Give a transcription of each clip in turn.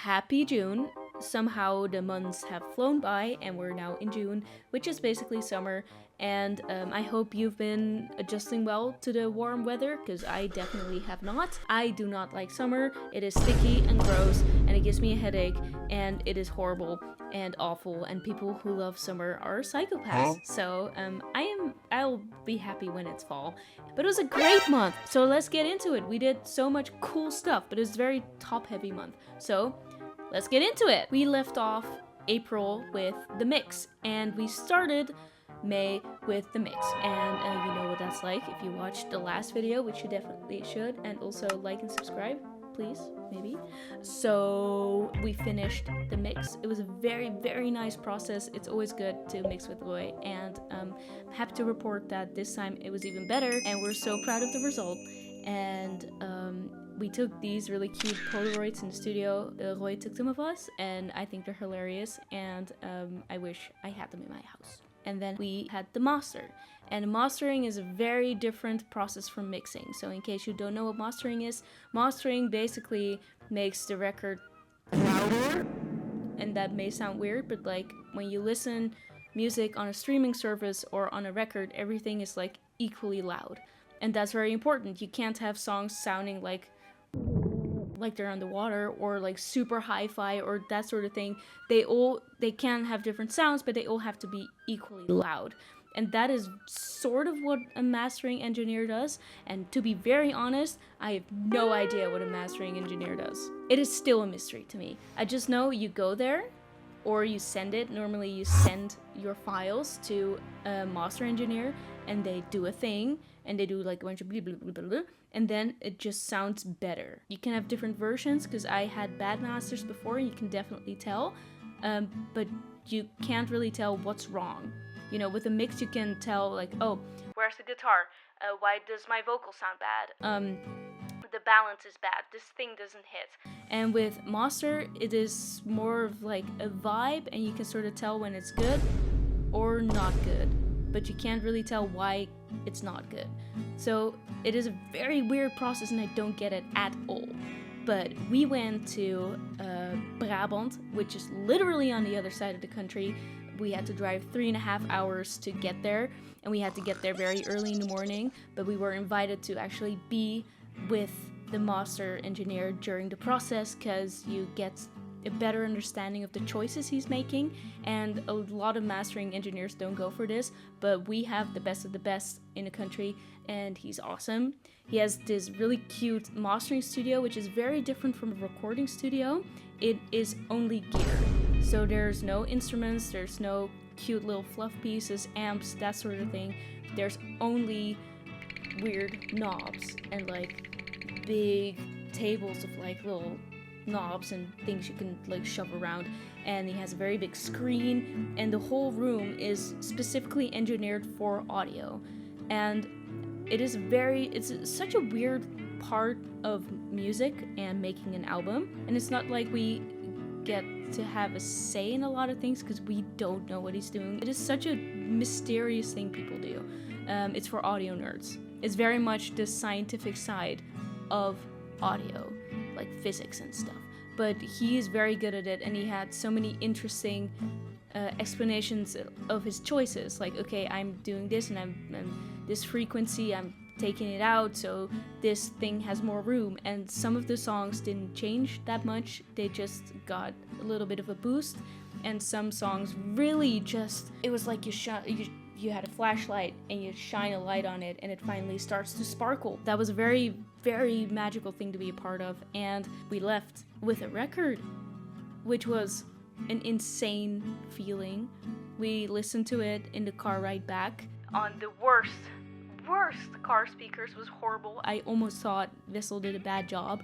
happy June. Somehow the months have flown by and we're now in June, which is basically summer. And I hope you've been adjusting well to the warm weather, because I definitely have not. I do not like summer. It is sticky and gross and it gives me a headache and it is horrible and awful, and people who love summer are psychopaths. So I'll be happy when it's fall. But it was a great month, so let's get into it. We did so much cool stuff, but it's a very top heavy month. So let's get into it. We left off April with The Mix, and we started May with The Mix. And you know what that's like if you watched the last video, which you definitely should, and also like and subscribe, please, maybe. So we finished The Mix. It was a very, very nice process. It's always good to mix with Roy, and I'm happy to report that this time it was even better, and we're so proud of the result. And we took these really cute Polaroids in the studio. Roy took them of us, and I think they're hilarious, and I wish I had them in my house. And then we had the master. And mastering is a very different process from mixing. So in case you don't know what mastering is, mastering basically makes the record louder. And that may sound weird, but like when you listen music on a streaming service or on a record, everything is like equally loud. And that's very important. You can't have songs sounding like they're underwater or like super hi-fi or that sort of thing. They can have different sounds, but they all have to be equally loud. And that is sort of what a mastering engineer does. And to be very honest, I have no idea what a mastering engineer does. It is still a mystery to me. I just know you go there or you send it. Normally you send your files to a master engineer and they do a thing and they do like a bunch of blah, blah, blah, blah, blah, and then it just sounds better. You can have different versions, because I had bad masters before, you can definitely tell, but you can't really tell what's wrong. You know, with a mix you can tell like, oh, where's the guitar? Why does my vocal sound bad? The balance is bad, this thing doesn't hit. And with master, it is more of like a vibe, and you can sort of tell when it's good or not good, but you can't really tell why it's not good. So it is a very weird process, and I don't get it at all. But we went to Brabant, which is literally on the other side of the country. We had to drive 3.5 hours to get there, and we had to get there very early in the morning, but we were invited to actually be with the master engineer during the process, because you get a better understanding of the choices he's making. And a lot of mastering engineers don't go for this, but we have the best of the best in the country, and he's awesome. He has this really cute mastering studio, which is very different from a recording studio. It is only gear, so there's no instruments, there's no cute little fluff pieces, amps, that sort of thing. There's only weird knobs and like big tables of like little knobs and things you can like shove around, and he has a very big screen, and the whole room is specifically engineered for audio. And it's such a weird part of music and making an album, and it's not like we get to have a say in a lot of things because we don't know what he's doing. It is such a mysterious thing people do. It's for audio nerds. It's very much the scientific side of audio, like physics and stuff. But he is very good at it, and he had so many interesting explanations of his choices. Like, okay, I'm doing this, and I'm this frequency, I'm taking it out, so this thing has more room. And some of the songs didn't change that much, they just got a little bit of a boost. And some songs really just, it was like you had a flashlight and you shine a light on it and it finally starts to sparkle. That was a very, very magical thing to be a part of. And we left with a record, which was an insane feeling. We listened to it in the car ride back on the worst car speakers. Was horrible. I almost thought Wissel did a bad job.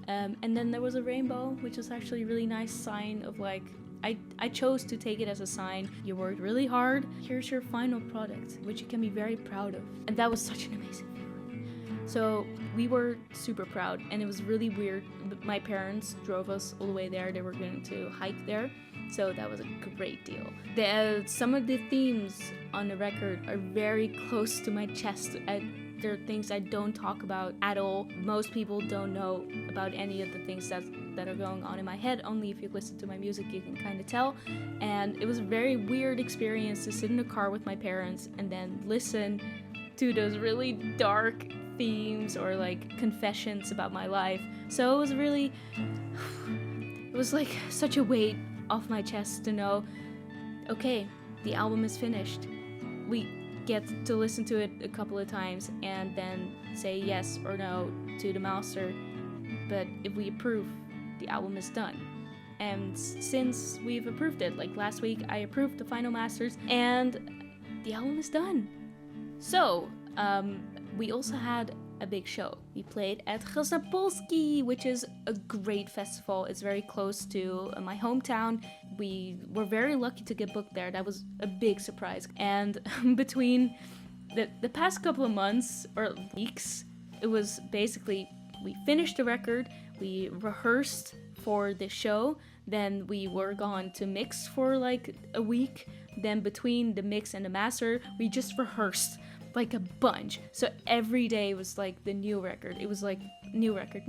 And then there was a rainbow, which was actually a really nice sign of like, I chose to take it as a sign. You worked really hard. Here's your final product, which you can be very proud of. And that was such an amazing feeling. So we were super proud, and it was really weird. My parents drove us all the way there. They were going to hike there. So that was a great deal. Some of the themes on the record are very close to my chest. There are things I don't talk about at all. Most people don't know about any of the things that that are going on in my head. Only if you listen to my music you can kind of tell. And it was a very weird experience to sit in a car with my parents and then listen to those really dark themes or like confessions about my life. So it was really, it was like such a weight off my chest to know, okay, the album is finished. We get to listen to it a couple of times and then say yes or no to the master. But if we approve, the album is done. And since we've approved it, like last week I approved the final masters and the album is done. So, we also had a big show. We played at Grzapolski, which is a great festival. It's very close to my hometown. We were very lucky to get booked there. That was a big surprise. And between the past couple of months or weeks, it was basically, we finished the record, we rehearsed for the show, then we were gone to mix for like a week. Then between the mix and the master, we just rehearsed like a bunch. So every day was like the new record. It was like new record,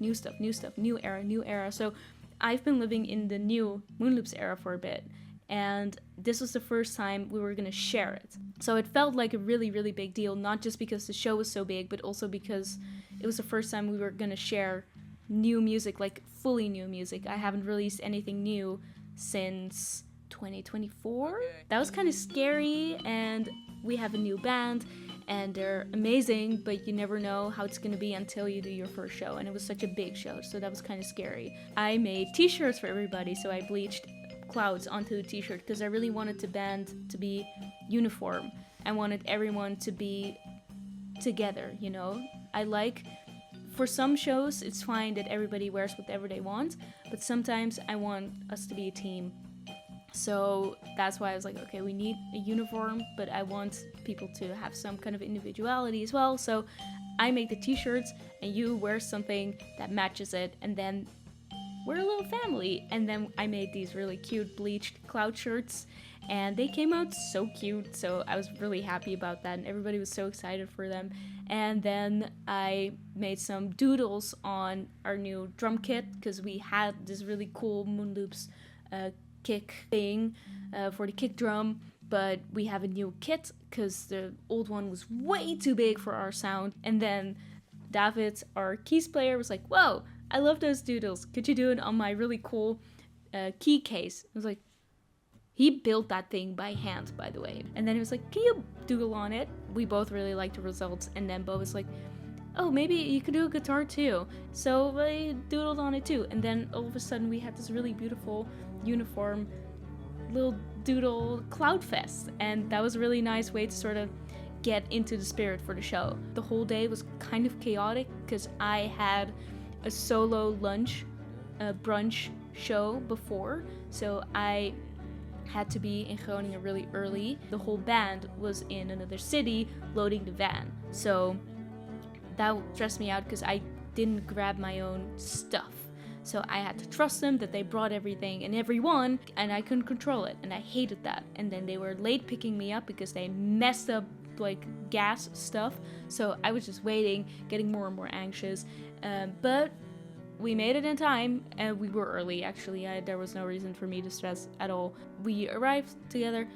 new stuff, new era. So I've been living in the new Moonloops era for a bit. And this was the first time we were gonna share it. So it felt like a really, really big deal, not just because the show was so big, but also because it was the first time we were gonna share new music, like fully new music. I haven't released anything new since 2024. That was kind of scary, and we have a new band and they're amazing, but you never know how it's gonna be until you do your first show, and it was such a big show, so that was kind of scary. I made t-shirts for everybody, so I bleached clouds onto the t-shirt because I really wanted the band to be uniform. I wanted everyone to be together, you know? I like, for some shows it's fine that everybody wears whatever they want, but sometimes I want us to be a team. So that's why I was like, okay, we need a uniform, but I want people to have some kind of individuality as well. So I make the t-shirts and you wear something that matches it, and then we're a little family. And then I made these really cute bleached cloud shirts and they came out so cute. So I was really happy about that and everybody was so excited for them. And then I made some doodles on our new drum kit because we had this really cool Moonloops kick thing for the kick drum, but we have a new kit because the old one was way too big for our sound. And then David, our keys player, was like, whoa, I love those doodles, could you do it on my really cool key case? I was like, he built that thing by hand, by the way. And then he was like, can you doodle on it? We both really liked the results. And then Bo was like, oh, maybe you could do a guitar too. So I doodled on it too. And then all of a sudden we had this really beautiful uniform little doodle cloud fest. And that was a really nice way to sort of get into the spirit for the show. The whole day was kind of chaotic because I had a solo brunch show before. So I had to be in Groningen really early. The whole band was in another city loading the van. So that stressed me out because I didn't grab my own stuff. So I had to trust them that they brought everything and everyone, and I couldn't control it, and I hated that. And then they were late picking me up because they messed up like gas stuff. So I was just waiting, getting more and more anxious. But we made it in time, and we were early actually. There was no reason for me to stress at all. We arrived together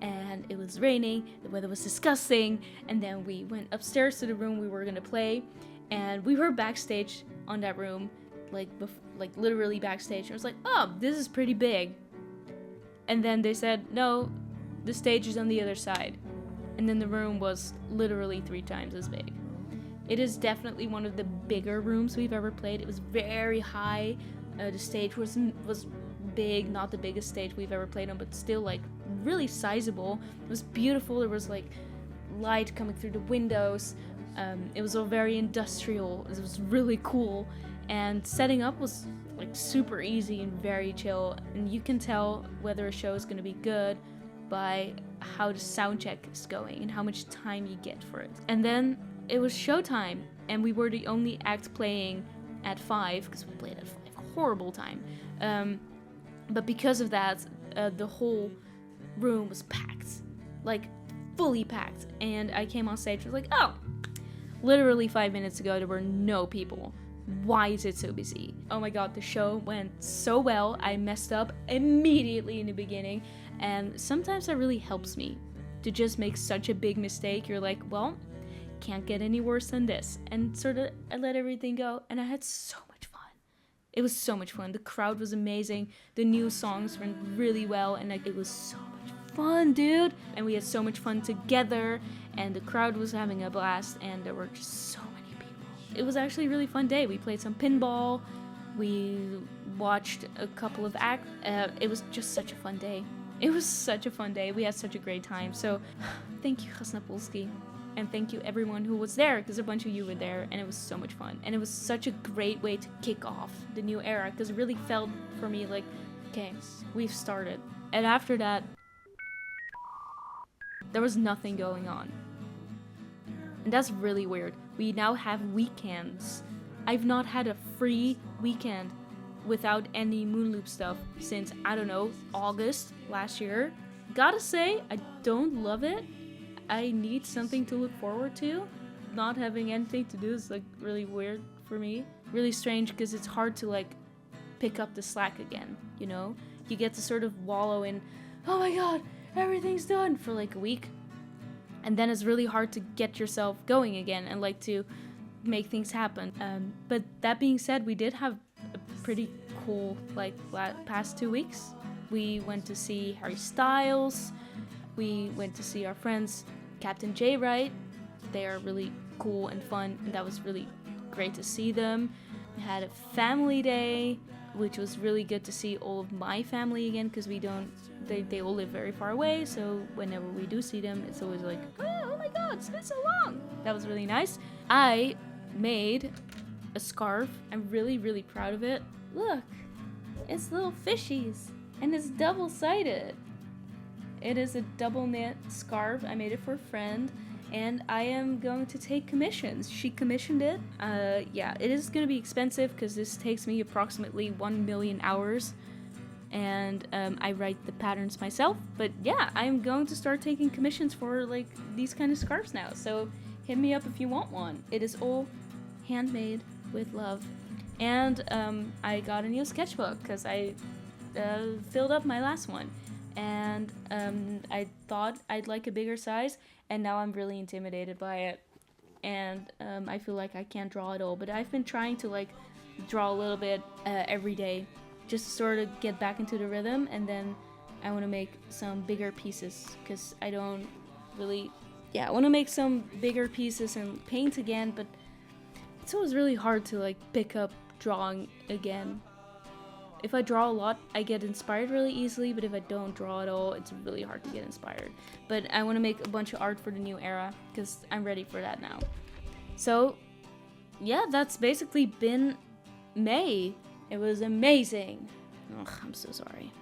and it was raining, the weather was disgusting, and then we went upstairs to the room we were gonna play, and we were backstage on that room, like literally backstage. I was like, oh, this is pretty big. And then they said, no, the stage is on the other side. And then the room was literally 3 times as big. It is definitely one of the bigger rooms we've ever played. It was very high. The stage was big, not the biggest stage we've ever played on, but still like really sizable. It was beautiful. There was like light coming through the windows. It was all very industrial. It was really cool. And setting up was like super easy and very chill. And you can tell whether a show is going to be good by how the sound check is going and how much time you get for it. And then it was showtime, and we were the only act playing at 5 because we played at 5. Horrible time. But because of that, the whole room was packed, like fully packed. And I came on stage and was like, oh, literally 5 minutes ago there were no people. why is it so busy? Oh my god, the show went so well. I messed up immediately in the beginning, and sometimes that really helps me to just make such a big mistake. You're like, well, can't get any worse than this, and sort of I let everything go, and I had so much fun. It was so much fun. The crowd was amazing. The new songs went really well, and like, it was so much fun, dude. And we had so much fun together, and the crowd was having a blast, and there were just so many people. It was actually a really fun day. We played some pinball. We watched a couple of acts. It was just such a fun day. It was such a fun day. We had such a great time. So, thank you, Krasnopolski. And thank you everyone who was there, because a bunch of you were there, and it was so much fun. And it was such a great way to kick off the new era, because it really felt for me like, okay, we've started. And after that, there was nothing going on. And that's really weird. We now have weekends. I've not had a free weekend without any Moonloop stuff since, I don't know, August last year. Gotta say, I don't love it. I need something to look forward to. Not having anything to do is like really weird for me. Really strange, because it's hard to like pick up the slack again, you know? You get to sort of wallow in, oh my god, everything's done for like a week. And then it's really hard to get yourself going again and like to make things happen. But that being said, we did have a pretty cool like past 2 weeks. We went to see Harry Styles. We went to see our friends Captain J Wright. They are really cool and fun, and that was really great to see them. We had a family day, which was really good to see all of my family again, because they all live very far away, so whenever we do see them, it's always like, oh my god, it's been so long. That was really nice. I made a scarf. I'm really, really proud of it. Look, it's little fishies, and it's double-sided. It is a double knit scarf. I made it for a friend, and I am going to take commissions. She commissioned it. Yeah, it is going to be expensive because this takes me approximately 1 million hours, and I write the patterns myself. But yeah, I'm going to start taking commissions for like these kind of scarves now. So hit me up if you want one. It is all handmade with love. And I got a new sketchbook because I filled up my last one. And I thought I'd like a bigger size, and now I'm really intimidated by it. And I feel like I can't draw at all. But I've been trying to like draw a little bit every day, just to sort of get back into the rhythm. And then I want to make some bigger pieces, because I don't really... Yeah, I want to make some bigger pieces and paint again, but it's always really hard to like pick up drawing again. If I draw a lot, I get inspired really easily, but if I don't draw at all, it's really hard to get inspired. But I want to make a bunch of art for the new era, because I'm ready for that now. So, yeah, that's basically been May. It was amazing. Ugh, I'm so sorry.